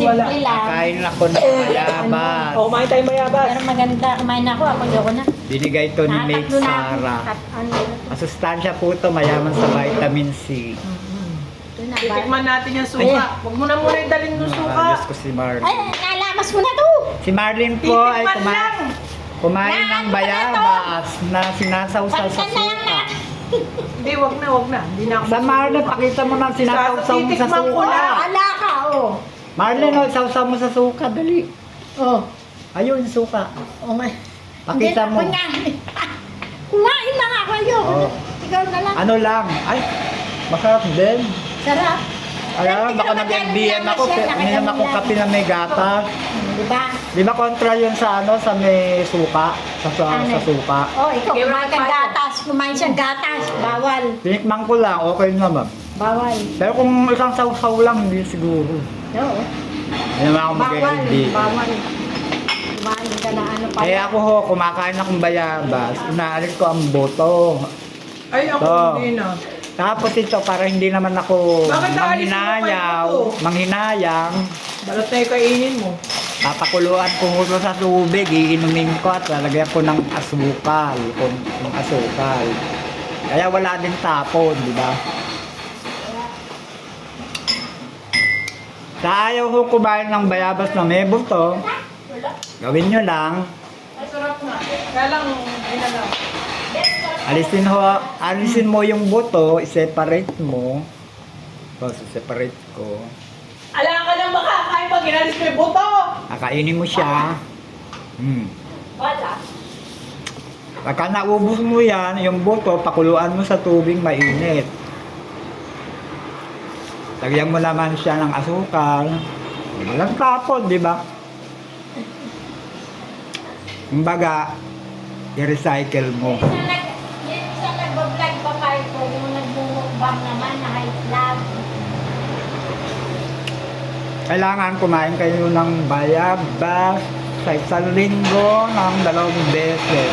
wala. Simple lang. Kain ako ng bayabas. O, kumain tayo mayabas. Pero maganda, kumain ako, ayoko na. Binigay to ni Mate Nakatatlo na. Sara. Ano, Masustansya po to, mayaman sa vitamin C. ito na ba? Titikman natin yung suka. Huwag mo na muna idalhin yung suka. Diyos ko si Marlene. Ay, nalamas mo na to! Si Marlene po ay Titikman lang. kumain ng bayabas na sinasawsaw sa Palitan na lang suka. Hindi, wag na, wag na. Hindi na ako Sa Marlene, pakita mo na sinasawsaw mo sa Titikman ko suka. lang. Ala ka, oh. Marlene, sawsaw mo sa suka, dali. Oh. Ayun, suka. Oh my. Pakita mo. Kumain na nga kayo. Oh. Ikaw na lang. Ano lang? Ay, masarap din. Sarap. Alam, baka nag-MDM ako, uminom akong kape na may gatas. Diba? Di ba kontra yun sa ano, sa may suka? Sa Ano? suka. Oh, ikaw, Ikaw kumain kang na gatas. Kumain siyang gatas. Bawal. Tinikman ko lang, okay naman. Bawal. Pero kung isang sausaw lang, hindi siguro. Oo. Hindi naman ako Bawal. mag-MDM. Bawal. Kumain ka na ano pa. Eh ako ho, kumakain akong bayabas. Inaalis ko ang boto. Ay, ako Oh. hindi na. Tapos ito, para hindi naman ako Bakit naalis mo pa yung boto? manghinayang, Balot na yung kainin mo. papakuluan ko muna sa tubig, iinumin ko at lalagyan ko ng asukal, yung asukal. Kaya wala din tapon, di ba? Sa ayaw ko kumain ng bayabas na may buto, gawin nyo lang, Ay, sarap na. Kaya lang, ginagawa. alisin mo yung buto, i-separate mo. Tapos, separate ko. Ala ka na makakain pag inalis mo yung buto! Kakainin mo siya. Wala. Pagka naubos mo yan, yung buto, pakuluan mo sa tubig mainit. Lagyan mo naman siya ng asukal. Walang tapon, di ba? Kumbaga, i-recycle mo. Yung sa nag-vlog pa kayo ko, yung nagbumukbang naman na high blood. Kailangan kumain kayo ng bayabas sa isang linggo ng 2 beses.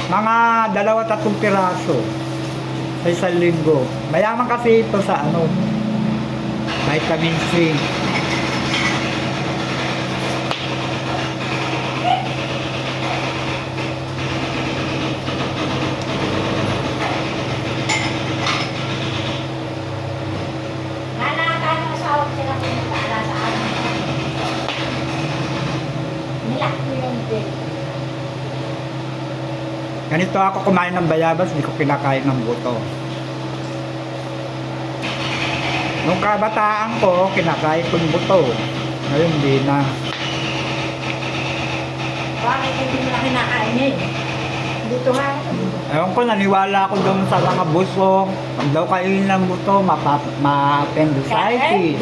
Mga 2-3 piraso sa isang linggo. Mayaman kasi ito sa ano, vitamin C. Nalakad mo sa ako sila pinagpaala sa akin. Nilak ko yung din. Ganito ako kumain ng bayabas, hindi ko kinakain ng buto. Nung kabataan ko, kinakain ko yung buto. Ngayon, hindi na. Bakit hindi mo na kinakain eh? Dito nga. Ewan ko, naniwala ako doon sa mga buso. Pag daw kainin ng buto, ma-appendicitis.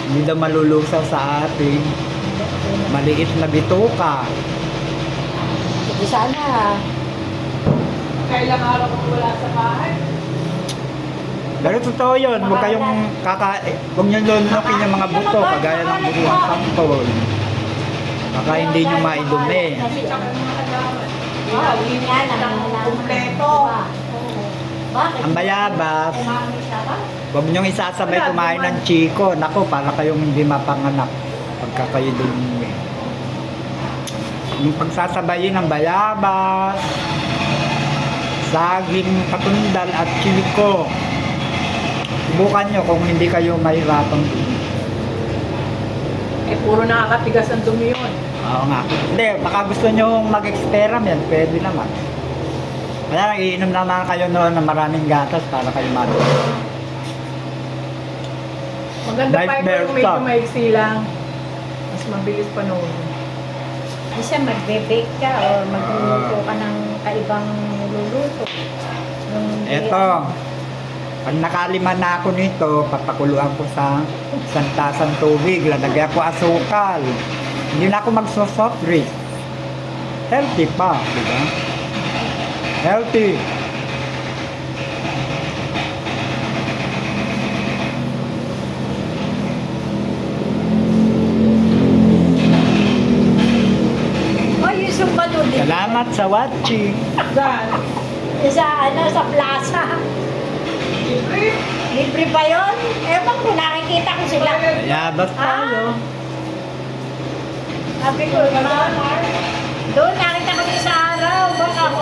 Hindi daw malulusaw sa atin. Maliit na bituka. Sige sana. Kailang araw kong wala sa bahay. Pero totoo yun, huwag kayong huwag nyo lunukin yung mga buto, kagaya ng buto ng sampol. Baka hindi nyo maidumi. Wow, yun nga lang. Kompleto. Bakit? Ang bayabas, Umami siya ba? huwag nyo isasabay kumain ng chiko. Nako, para kayong hindi mapanganak pagka kayo dumi. Yung pagsasabayin ng bayabas, saging patundal at chiko. Subukan nyo kung hindi kayo mahirapang dumi. Eh, puro nakakatigas ang dumi yun. Oo nga. Hindi, baka gusto nyo mag-experiment, pwede naman. Kaya lang, iinom naman kayo noon ng maraming gatas para kayo madumi. Maganda Life pa ito bear kung medyo stop. maiksi lang. Mas mabilis pa noon. Di siya magbe-bake ka o magluluto ka ng kaibang niluluto. Eto, pag nakalima na ako nito, papakuluan ko sa isang tasang tubig, lalagyan ko asukal. Hindi na ako magsosoft drink. Healthy pa, di ba? Healthy. Oh, yung sumba doon. Salamat sa watching. Saan? Sa ano, sa plaza. Libre? Libre ba yun? Ewan ko, nakikita ko sila. Bayabas tayo. Sabi ko, doon na